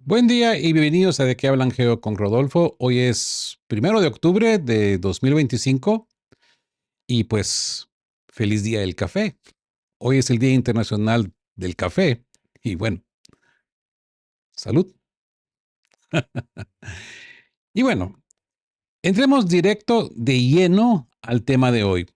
Buen día y bienvenidos a De qué hablan Geo con Rodolfo. Hoy es 1 de octubre de 2025 y pues feliz día del café. Hoy es el Día Internacional del Café y bueno, salud. Y bueno, entremos directo de lleno al tema de hoy.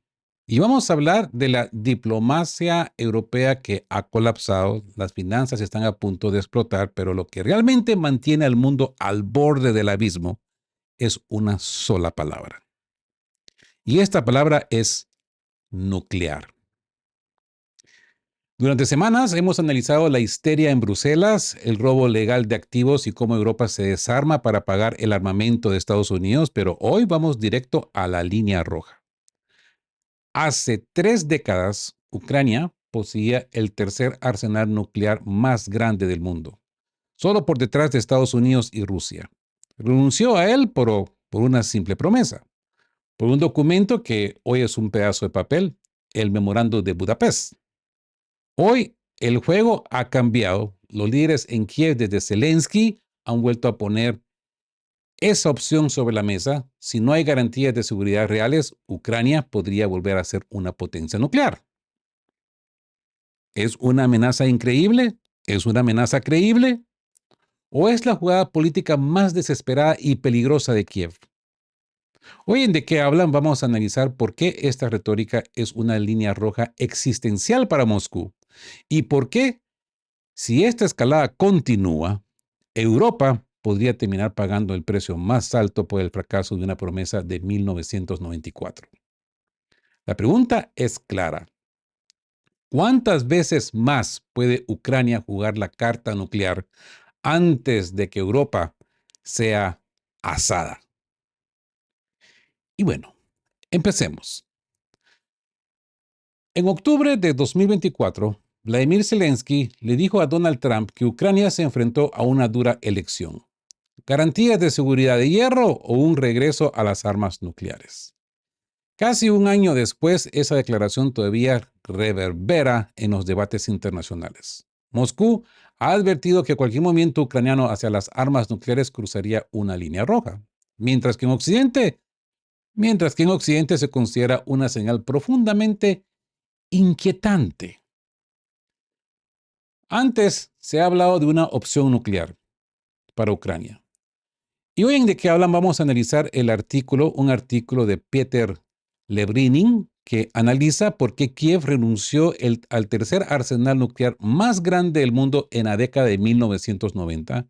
Y vamos a hablar de la diplomacia europea que ha colapsado, las finanzas están a punto de explotar, pero lo que realmente mantiene al mundo al borde del abismo es una sola palabra. Y esta palabra es nuclear. Durante semanas hemos analizado la histeria en Bruselas, el robo legal de activos y cómo Europa se desarma para pagar el armamento de Estados Unidos, pero hoy vamos directo a la línea roja. Hace 3 décadas, Ucrania poseía el tercer arsenal nuclear más grande del mundo, solo por detrás de Estados Unidos y Rusia. Renunció a él por una simple promesa, por un documento que hoy es un pedazo de papel, el Memorando de Budapest. Hoy el juego ha cambiado. Los líderes en Kiev, desde Zelensky, han vuelto a poner esa opción sobre la mesa. Si no hay garantías de seguridad reales, Ucrania podría volver a ser una potencia nuclear. ¿Es una amenaza increíble? ¿Es una amenaza creíble? ¿O es la jugada política más desesperada y peligrosa de Kiev? Hoy en De qué hablan vamos a analizar por qué esta retórica es una línea roja existencial para Moscú y por qué, si esta escalada continúa, Europa podría terminar pagando el precio más alto por el fracaso de una promesa de 1994. La pregunta es clara. ¿Cuántas veces más puede Ucrania jugar la carta nuclear antes de que Europa sea asada? Y bueno, empecemos. En octubre de 2024, Vladimir Zelensky le dijo a Donald Trump que Ucrania se enfrentó a una dura elección: garantías de seguridad de hierro o un regreso a las armas nucleares. Casi un año después, esa declaración todavía reverbera en los debates internacionales. Moscú ha advertido que cualquier movimiento ucraniano hacia las armas nucleares cruzaría una línea roja, mientras que en Occidente se considera una señal profundamente inquietante. Antes se ha hablado de una opción nuclear para Ucrania. Y hoy en De qué hablan vamos a analizar un artículo de Peter Lebrinin, que analiza por qué Kiev renunció al tercer arsenal nuclear más grande del mundo en la década de 1990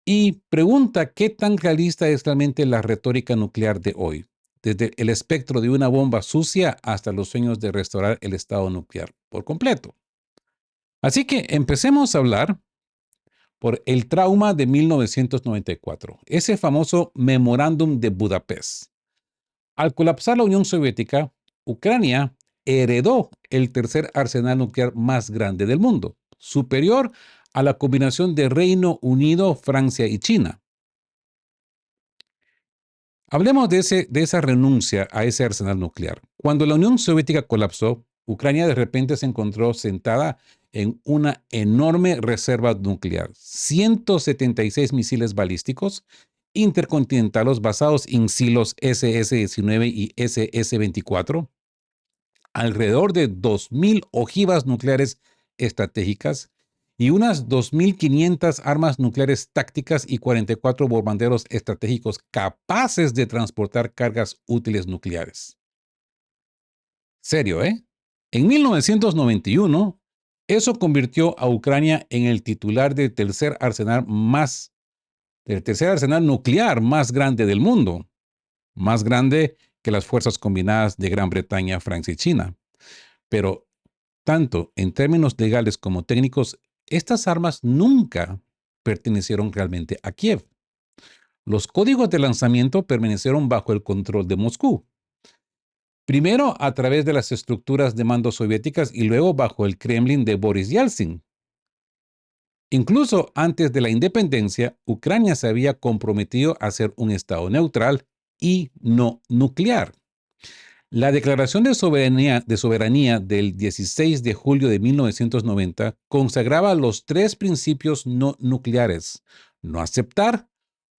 y pregunta qué tan realista es realmente la retórica nuclear de hoy, desde el espectro de una bomba sucia hasta los sueños de restaurar el estado nuclear por completo. Así que empecemos a hablar por el trauma de 1994, ese famoso Memorándum de Budapest. Al colapsar la Unión Soviética, Ucrania heredó el tercer arsenal nuclear más grande del mundo, superior a la combinación de Reino Unido, Francia y China. Hablemos de esa renuncia a ese arsenal nuclear. Cuando la Unión Soviética colapsó, Ucrania de repente se encontró sentada en una enorme reserva nuclear: 176 misiles balísticos intercontinentales basados en silos SS-19 y SS-24, alrededor de 2.000 ojivas nucleares estratégicas y unas 2.500 armas nucleares tácticas y 44 bombarderos estratégicos capaces de transportar cargas útiles nucleares. Serio, ¿eh? En 1991, eso convirtió a Ucrania en el titular del tercer arsenal nuclear más grande del mundo, más grande que las fuerzas combinadas de Gran Bretaña, Francia y China. Pero tanto en términos legales como técnicos, estas armas nunca pertenecieron realmente a Kiev. Los códigos de lanzamiento permanecieron bajo el control de Moscú. Primero a través de las estructuras de mando soviéticas y luego bajo el Kremlin de Boris Yeltsin. Incluso antes de la independencia, Ucrania se había comprometido a ser un estado neutral y no nuclear. La Declaración de Soberanía del 16 de julio de 1990 consagraba los 3 principios no nucleares: no aceptar,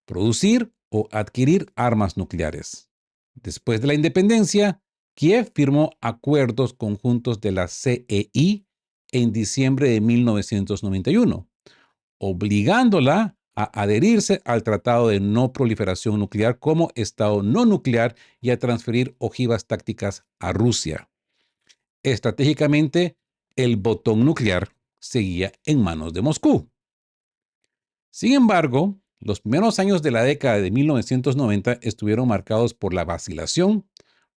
producir o adquirir armas nucleares. Después de la independencia, Kiev firmó acuerdos conjuntos de la CEI en diciembre de 1991, obligándola a adherirse al Tratado de No Proliferación Nuclear como Estado no nuclear y a transferir ojivas tácticas a Rusia. Estratégicamente, el botón nuclear seguía en manos de Moscú. Sin embargo, los primeros años de la década de 1990 estuvieron marcados por la vacilación.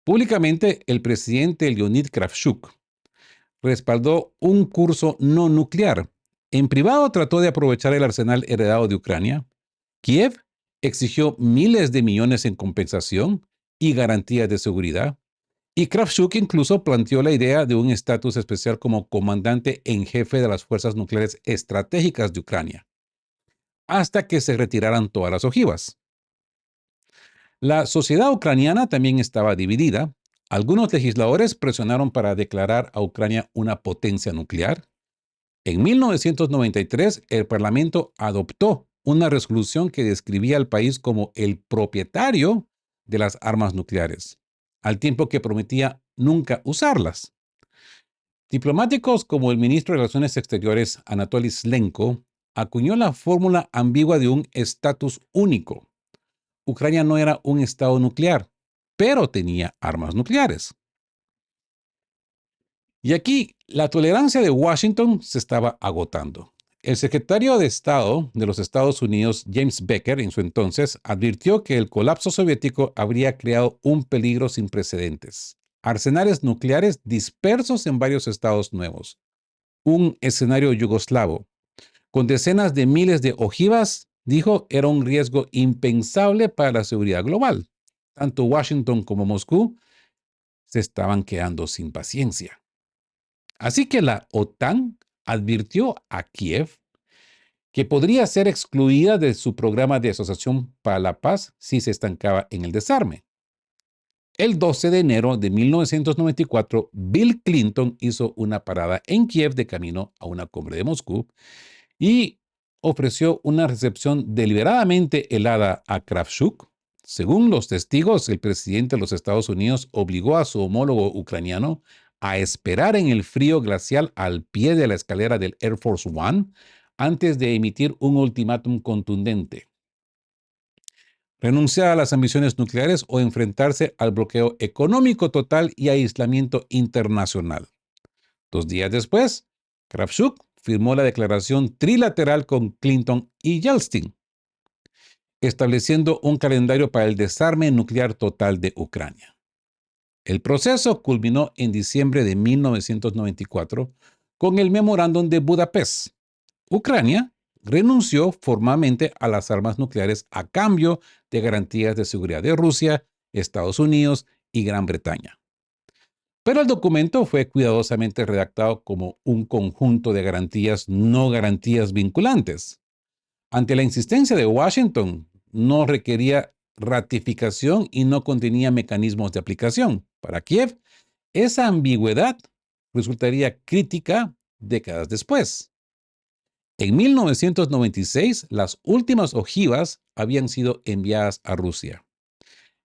Públicamente, el presidente Leonid Kravchuk respaldó un curso no nuclear. En privado trató de aprovechar el arsenal heredado de Ucrania. Kiev exigió miles de millones en compensación y garantías de seguridad. Y Kravchuk incluso planteó la idea de un estatus especial como comandante en jefe de las fuerzas nucleares estratégicas de Ucrania, hasta que se retiraran todas las ojivas. La sociedad ucraniana también estaba dividida. Algunos legisladores presionaron para declarar a Ucrania una potencia nuclear. En 1993, el Parlamento adoptó una resolución que describía al país como el propietario de las armas nucleares, al tiempo que prometía nunca usarlas. Diplomáticos como el ministro de Relaciones Exteriores, Anatoly Slenko, acuñó la fórmula ambigua de un estatus único. Ucrania no era un estado nuclear, pero tenía armas nucleares. Y aquí la tolerancia de Washington se estaba agotando. El secretario de Estado de los Estados Unidos, James Baker, en su entonces, advirtió que el colapso soviético habría creado un peligro sin precedentes. Arsenales nucleares dispersos en varios estados nuevos. Un escenario yugoslavo con decenas de miles de ojivas, dijo, era un riesgo impensable para la seguridad global. Tanto Washington como Moscú se estaban quedando sin paciencia. Así que la OTAN advirtió a Kiev que podría ser excluida de su programa de asociación para la paz si se estancaba en el desarme. El 12 de enero de 1994, Bill Clinton hizo una parada en Kiev de camino a una cumbre de Moscú y ofreció una recepción deliberadamente helada a Kravchuk. Según los testigos, el presidente de los Estados Unidos obligó a su homólogo ucraniano a esperar en el frío glacial al pie de la escalera del Air Force One antes de emitir un ultimátum contundente: renunciar a las ambiciones nucleares o enfrentarse al bloqueo económico total y aislamiento internacional. 2 días después, Kravchuk firmó la declaración trilateral con Clinton y Yeltsin, estableciendo un calendario para el desarme nuclear total de Ucrania. El proceso culminó en diciembre de 1994 con el Memorándum de Budapest. Ucrania renunció formalmente a las armas nucleares a cambio de garantías de seguridad de Rusia, Estados Unidos y Gran Bretaña. Pero el documento fue cuidadosamente redactado como un conjunto de garantías no garantías vinculantes. Ante la insistencia de Washington, no requería ratificación y no contenía mecanismos de aplicación. Para Kiev, esa ambigüedad resultaría crítica décadas después. En 1996, las últimas ojivas habían sido enviadas a Rusia.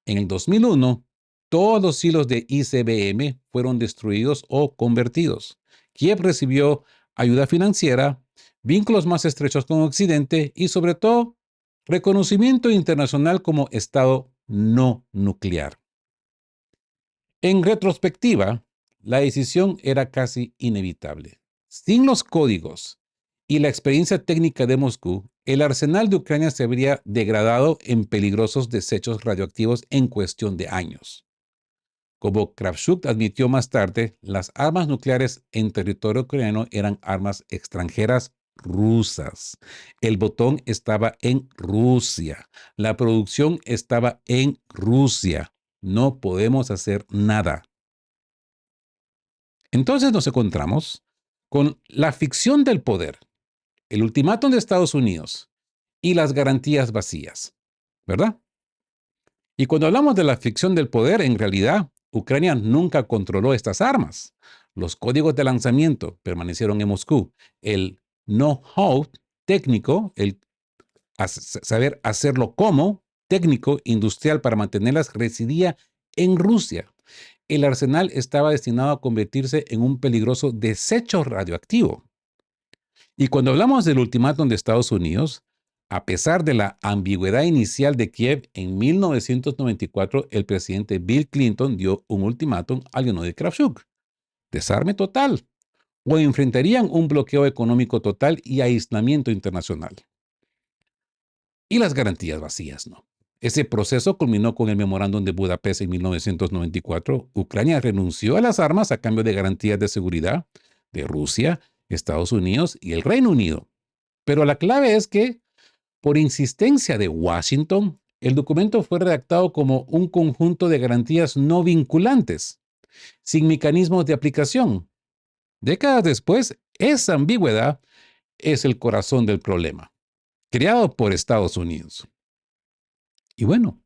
En el 2001, todos los silos de ICBM fueron destruidos o convertidos. Kiev recibió ayuda financiera, vínculos más estrechos con Occidente y, sobre todo, reconocimiento internacional como Estado no nuclear. En retrospectiva, la decisión era casi inevitable. Sin los códigos y la experiencia técnica de Moscú, el arsenal de Ucrania se habría degradado en peligrosos desechos radioactivos en cuestión de años. Como Kravchuk admitió más tarde, las armas nucleares en territorio ucraniano eran armas extranjeras rusas. El botón estaba en Rusia. La producción estaba en Rusia. No podemos hacer nada. Entonces nos encontramos con la ficción del poder, el ultimátum de Estados Unidos y las garantías vacías, ¿verdad? Y cuando hablamos de la ficción del poder, en realidad, Ucrania nunca controló estas armas. Los códigos de lanzamiento permanecieron en Moscú. El know-how técnico, el saber hacerlo como técnico industrial para mantenerlas residía en Rusia. El arsenal estaba destinado a convertirse en un peligroso desecho radioactivo. Y cuando hablamos del ultimátum de Estados Unidos, a pesar de la ambigüedad inicial de Kiev, en 1994 el presidente Bill Clinton dio un ultimátum al Leonid Kravchuk: desarme total, o enfrentarían un bloqueo económico total y aislamiento internacional. Y las garantías vacías, ¿no? Ese proceso culminó con el Memorándum de Budapest en 1994. Ucrania renunció a las armas a cambio de garantías de seguridad de Rusia, Estados Unidos y el Reino Unido. Pero la clave es que, por insistencia de Washington, el documento fue redactado como un conjunto de garantías no vinculantes, sin mecanismos de aplicación. Décadas después, esa ambigüedad es el corazón del problema, creado por Estados Unidos. Y bueno,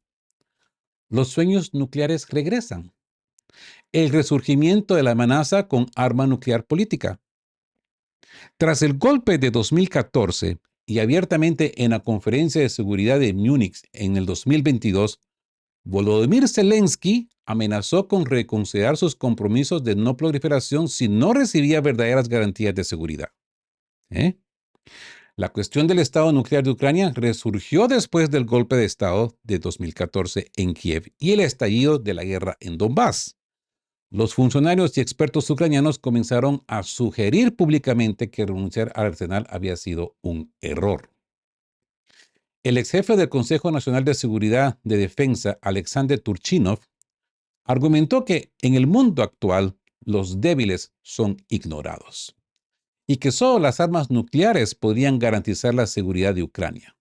los sueños nucleares regresan. El resurgimiento de la amenaza con arma nuclear política. Tras el golpe de 2014 y abiertamente en la Conferencia de Seguridad de Múnich en el 2022, Volodymyr Zelensky amenazó con reconsiderar sus compromisos de no proliferación si no recibía verdaderas garantías de seguridad. La cuestión del estado nuclear de Ucrania resurgió después del golpe de Estado de 2014 en Kiev y el estallido de la guerra en Donbass. Los funcionarios y expertos ucranianos comenzaron a sugerir públicamente que renunciar al arsenal había sido un error. El ex jefe del Consejo Nacional de Seguridad de Defensa, Alexander Turchinov, argumentó que en el mundo actual los débiles son ignorados y que solo las armas nucleares podrían garantizar la seguridad de Ucrania.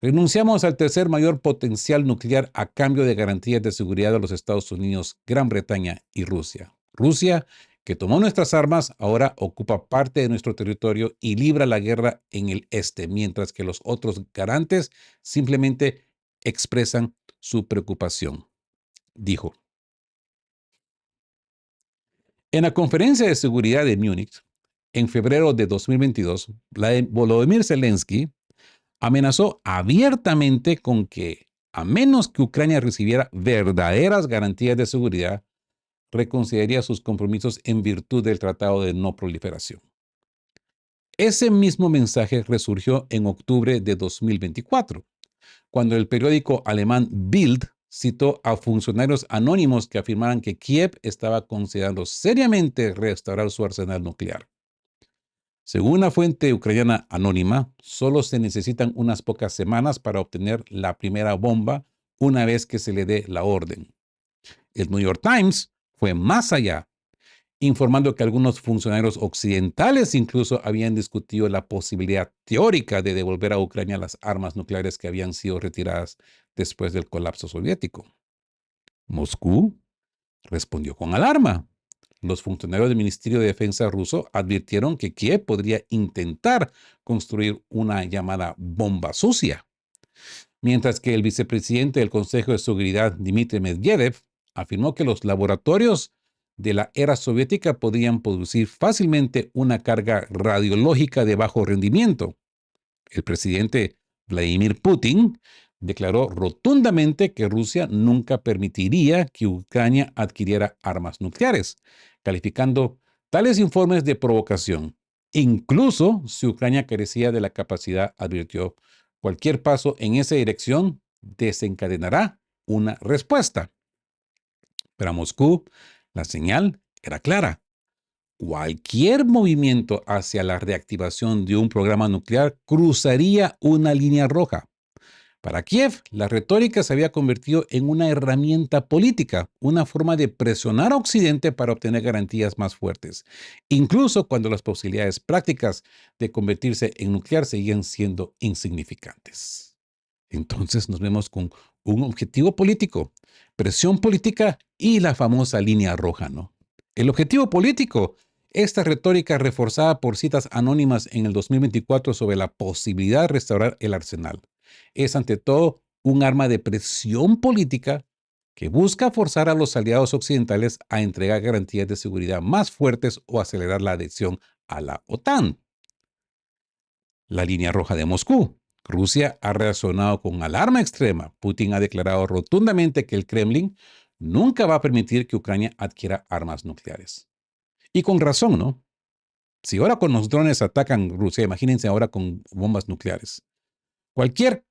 Renunciamos al tercer mayor potencial nuclear a cambio de garantías de seguridad de los Estados Unidos, Gran Bretaña y Rusia. Rusia, que tomó nuestras armas, ahora ocupa parte de nuestro territorio y libra la guerra en el este, mientras que los otros garantes simplemente expresan su preocupación, dijo. En la Conferencia de Seguridad de Múnich, en febrero de 2022, Volodymyr Zelensky amenazó abiertamente con que, a menos que Ucrania recibiera verdaderas garantías de seguridad, reconsideraría sus compromisos en virtud del Tratado de No Proliferación. Ese mismo mensaje resurgió en octubre de 2024, cuando el periódico alemán Bild citó a funcionarios anónimos que afirmaran que Kiev estaba considerando seriamente restaurar su arsenal nuclear. Según una fuente ucraniana anónima, solo se necesitan unas pocas semanas para obtener la primera bomba una vez que se le dé la orden. El New York Times fue más allá, informando que algunos funcionarios occidentales incluso habían discutido la posibilidad teórica de devolver a Ucrania las armas nucleares que habían sido retiradas después del colapso soviético. Moscú respondió con alarma. Los funcionarios del Ministerio de Defensa ruso advirtieron que Kiev podría intentar construir una llamada bomba sucia, mientras que el vicepresidente del Consejo de Seguridad, Dmitry Medvedev, afirmó que los laboratorios de la era soviética podrían producir fácilmente una carga radiológica de bajo rendimiento. El presidente Vladimir Putin declaró rotundamente que Rusia nunca permitiría que Ucrania adquiriera armas nucleares, calificando tales informes de provocación. Incluso si Ucrania carecía de la capacidad, advirtió, cualquier paso en esa dirección desencadenará una respuesta. Para Moscú, la señal era clara. Cualquier movimiento hacia la reactivación de un programa nuclear cruzaría una línea roja. Para Kiev, la retórica se había convertido en una herramienta política, una forma de presionar a Occidente para obtener garantías más fuertes, incluso cuando las posibilidades prácticas de convertirse en nuclear seguían siendo insignificantes. Entonces nos vemos con un objetivo político, presión política y la famosa línea roja, ¿no? El objetivo político, esta retórica reforzada por citas anónimas en el 2024 sobre la posibilidad de restaurar el arsenal, es ante todo un arma de presión política que busca forzar a los aliados occidentales a entregar garantías de seguridad más fuertes o acelerar la adhesión a la OTAN. La línea roja de Moscú. Rusia ha reaccionado con alarma extrema. Putin ha declarado rotundamente que el Kremlin nunca va a permitir que Ucrania adquiera armas nucleares. Y con razón, ¿no? Si ahora con los drones atacan Rusia, imagínense ahora con bombas nucleares. Cualquier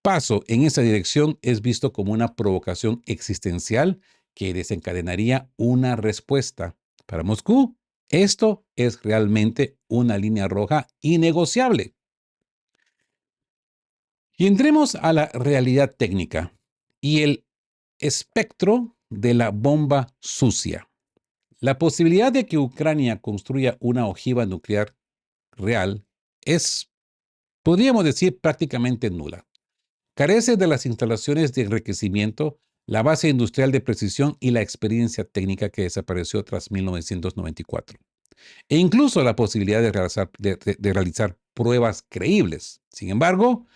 paso en esa dirección es visto como una provocación existencial que desencadenaría una respuesta. Para Moscú, esto es realmente una línea roja innegociable. Y entremos a la realidad técnica y el espectro de la bomba sucia. La posibilidad de que Ucrania construya una ojiva nuclear real es, podríamos decir, prácticamente nula. Carece de las instalaciones de enriquecimiento, la base industrial de precisión y la experiencia técnica que desapareció tras 1994. E incluso la posibilidad de realizar pruebas creíbles. Sin embargo,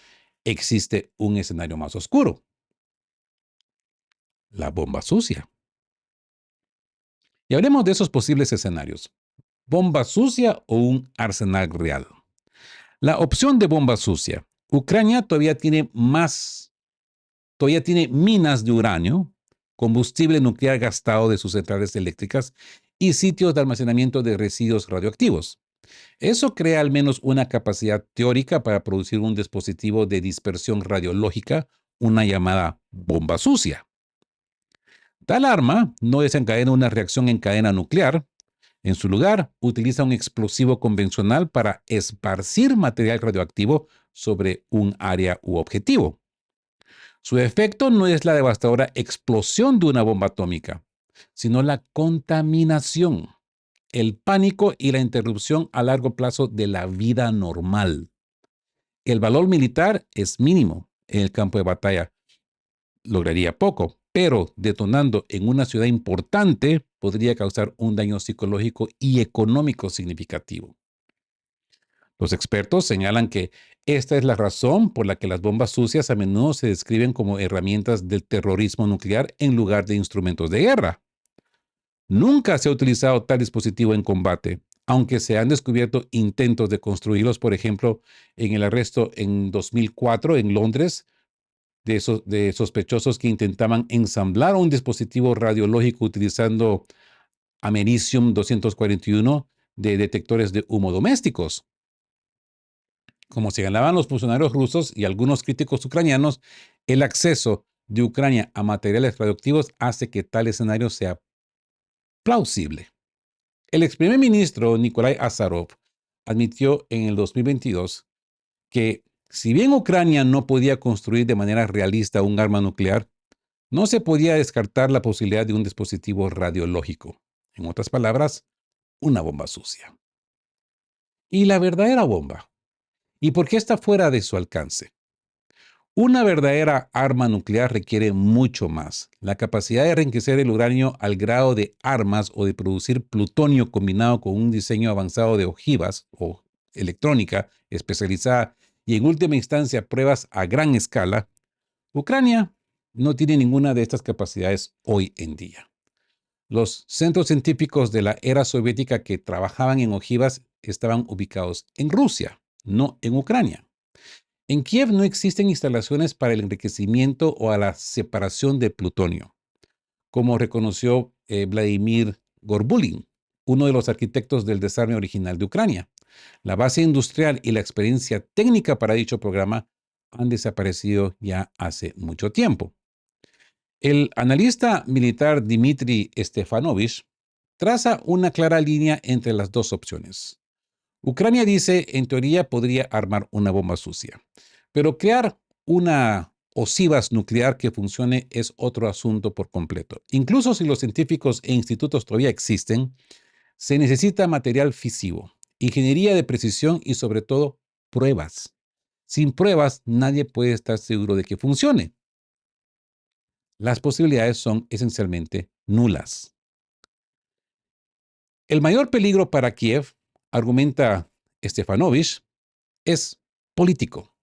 existe un escenario más oscuro: la bomba sucia. Y hablemos de esos posibles escenarios: bomba sucia o un arsenal real. La opción de bomba sucia. Ucrania todavía tiene minas de uranio, combustible nuclear gastado de sus centrales eléctricas y sitios de almacenamiento de residuos radioactivos. Eso crea al menos una capacidad teórica para producir un dispositivo de dispersión radiológica, una llamada bomba sucia. Tal arma no desencadena una reacción en cadena nuclear. En su lugar, utiliza un explosivo convencional para esparcir material radioactivo sobre un área u objetivo. Su efecto no es la devastadora explosión de una bomba atómica, sino la contaminación, el pánico y la interrupción a largo plazo de la vida normal. El valor militar es mínimo en el campo de batalla. Lograría poco, pero detonando en una ciudad importante podría causar un daño psicológico y económico significativo. Los expertos señalan que esta es la razón por la que las bombas sucias a menudo se describen como herramientas del terrorismo nuclear en lugar de instrumentos de guerra. Nunca se ha utilizado tal dispositivo en combate, aunque se han descubierto intentos de construirlos, por ejemplo, en el arresto en 2004 en Londres de sospechosos que intentaban ensamblar un dispositivo radiológico utilizando americium 241 de detectores de humo domésticos. Como señalaban los funcionarios rusos y algunos críticos ucranianos, el acceso de Ucrania a materiales radioactivos hace que tal escenario sea plausible. El ex primer ministro Nikolai Azarov admitió en el 2022 que, si bien Ucrania no podía construir de manera realista un arma nuclear, no se podía descartar la posibilidad de un dispositivo radiológico. En otras palabras, una bomba sucia. ¿Y la verdadera bomba? ¿Y por qué está fuera de su alcance? Una verdadera arma nuclear requiere mucho más. La capacidad de enriquecer el uranio al grado de armas o de producir plutonio combinado con un diseño avanzado de ojivas o electrónica especializada y en última instancia pruebas a gran escala. Ucrania no tiene ninguna de estas capacidades hoy en día. Los centros científicos de la era soviética que trabajaban en ojivas estaban ubicados en Rusia, no en Ucrania. En Kiev no existen instalaciones para el enriquecimiento o a la separación de plutonio, como reconoció Vladimir Gorbulin, uno de los arquitectos del desarme original de Ucrania. La base industrial y la experiencia técnica para dicho programa han desaparecido ya hace mucho tiempo. El analista militar Dmitry Stefanovich traza una clara línea entre las dos opciones. Ucrania dice, en teoría, podría armar una bomba sucia, pero crear una ojivas nuclear que funcione es otro asunto por completo. Incluso si los científicos e institutos todavía existen, se necesita material fisivo, ingeniería de precisión y sobre todo pruebas. Sin pruebas, nadie puede estar seguro de que funcione. Las posibilidades son esencialmente nulas. El mayor peligro para Kiev, argumenta Stefanovich, es político.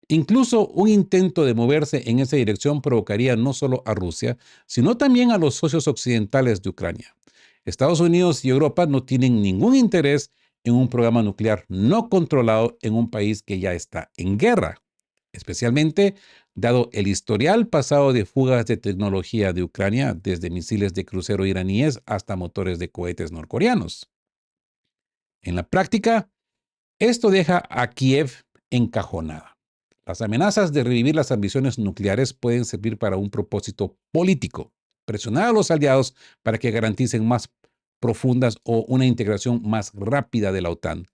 Incluso un intento de moverse en esa dirección provocaría no solo a Rusia, sino también a los socios occidentales de Ucrania. Estados Unidos y Europa no tienen ningún interés en un programa nuclear no controlado en un país que ya está en guerra. especialmente dado el historial pasado de fugas de tecnología de Ucrania, desde misiles de crucero iraníes hasta motores de cohetes norcoreanos. En la práctica, esto deja a Kiev encajonada. Las amenazas de revivir las ambiciones nucleares pueden servir para un propósito político: presionar a los aliados para que garanticen más profundas o una integración más rápida de la OTAN.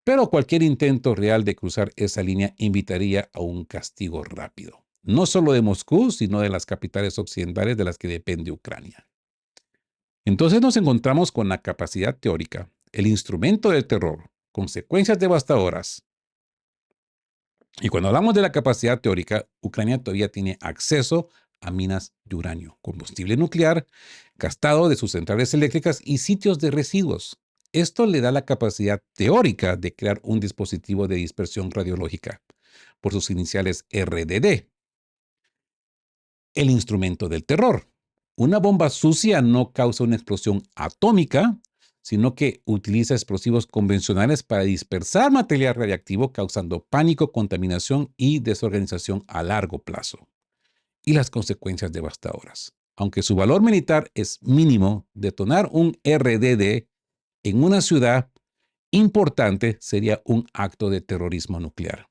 Pero cualquier intento real de cruzar esa línea invitaría a un castigo rápido, no solo de Moscú, sino de las capitales occidentales de las que depende Ucrania. Entonces nos encontramos con la capacidad teórica, el instrumento del terror, consecuencias devastadoras. Y cuando hablamos de la capacidad teórica, Ucrania todavía tiene acceso a minas de uranio, combustible nuclear, gastado de sus centrales eléctricas y sitios de residuos. Esto le da la capacidad teórica de crear un dispositivo de dispersión radiológica, por sus iniciales RDD. El instrumento del terror. Una bomba sucia no causa una explosión atómica, sino que utiliza explosivos convencionales para dispersar material radiactivo, causando pánico, contaminación y desorganización a largo plazo. Y las consecuencias devastadoras. Aunque su valor militar es mínimo, detonar un RDD en una ciudad importante sería un acto de terrorismo nuclear.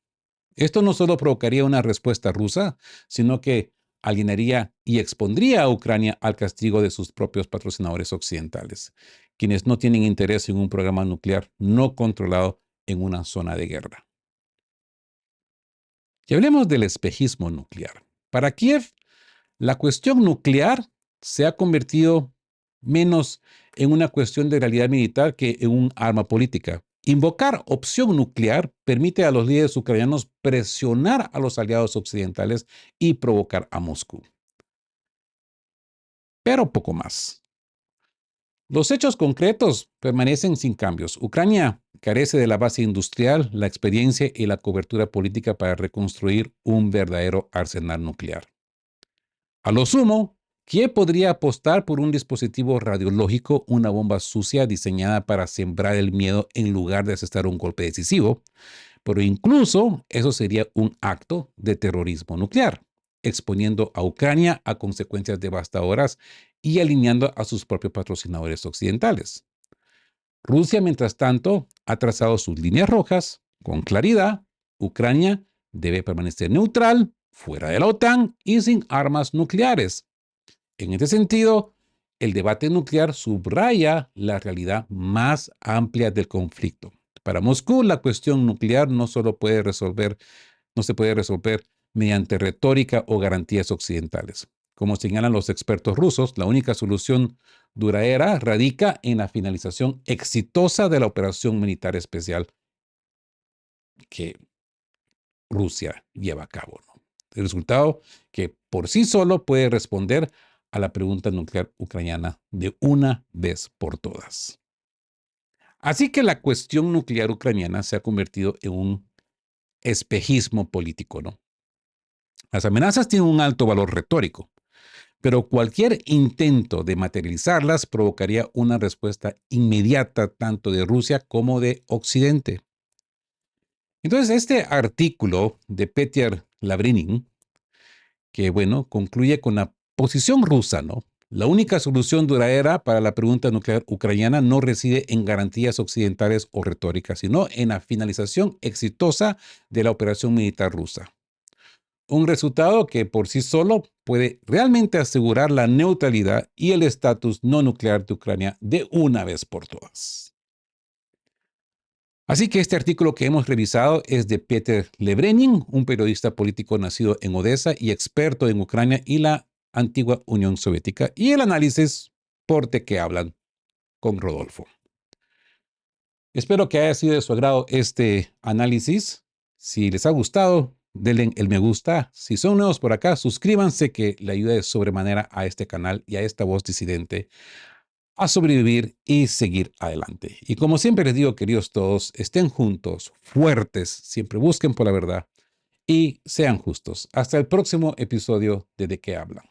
Esto no solo provocaría una respuesta rusa, sino que alienaría y expondría a Ucrania al castigo de sus propios patrocinadores occidentales, quienes no tienen interés en un programa nuclear no controlado en una zona de guerra. Y hablemos del espejismo nuclear. Para Kiev, la cuestión nuclear se ha convertido menos en una cuestión de realidad militar que en un arma política. Invocar opción nuclear permite a los líderes ucranianos presionar a los aliados occidentales y provocar a Moscú. Pero poco más. Los hechos concretos permanecen sin cambios. Ucrania carece de la base industrial, la experiencia y la cobertura política para reconstruir un verdadero arsenal nuclear. A lo sumo, Kiev podría apostar por un dispositivo radiológico, una bomba sucia diseñada para sembrar el miedo en lugar de asestar un golpe decisivo, pero incluso eso sería un acto de terrorismo nuclear, exponiendo a Ucrania a consecuencias devastadoras y alineando a sus propios patrocinadores occidentales. Rusia, mientras tanto, ha trazado sus líneas rojas con claridad. Ucrania debe permanecer neutral, fuera de la OTAN y sin armas nucleares. En este sentido, el debate nuclear subraya la realidad más amplia del conflicto. Para Moscú, la cuestión nuclear no se puede resolver mediante retórica o garantías occidentales. Como señalan los expertos rusos, la única solución duradera radica en la finalización exitosa de la operación militar especial que Rusia lleva a cabo, ¿no? El resultado que por sí solo puede responder a la pregunta nuclear ucraniana de una vez por todas. Así que la cuestión nuclear ucraniana se ha convertido en un espejismo político, ¿no? Las amenazas tienen un alto valor retórico, pero cualquier intento de materializarlas provocaría una respuesta inmediata tanto de Rusia como de Occidente. Entonces, este artículo de Peter Lavrinin, que concluye con la posición rusa, ¿no? La única solución duradera para la pregunta nuclear ucraniana no reside en garantías occidentales o retóricas, sino en la finalización exitosa de la operación militar rusa. Un resultado que por sí solo puede realmente asegurar la neutralidad y el estatus no nuclear de Ucrania de una vez por todas. Así que este artículo que hemos revisado es de Peter Lebrenin, un periodista político nacido en Odessa y experto en Ucrania y la antigua Unión Soviética, y el análisis por De Qué Hablan con Rodolfo. Espero que haya sido de su agrado este análisis. Si les ha gustado, denle el me gusta. Si son nuevos por acá, suscríbanse, que le ayuda de sobremanera a este canal y a esta voz disidente a sobrevivir y seguir adelante. Y como siempre les digo, queridos todos, estén juntos, fuertes, siempre busquen por la verdad y sean justos. Hasta el próximo episodio de Qué Hablan.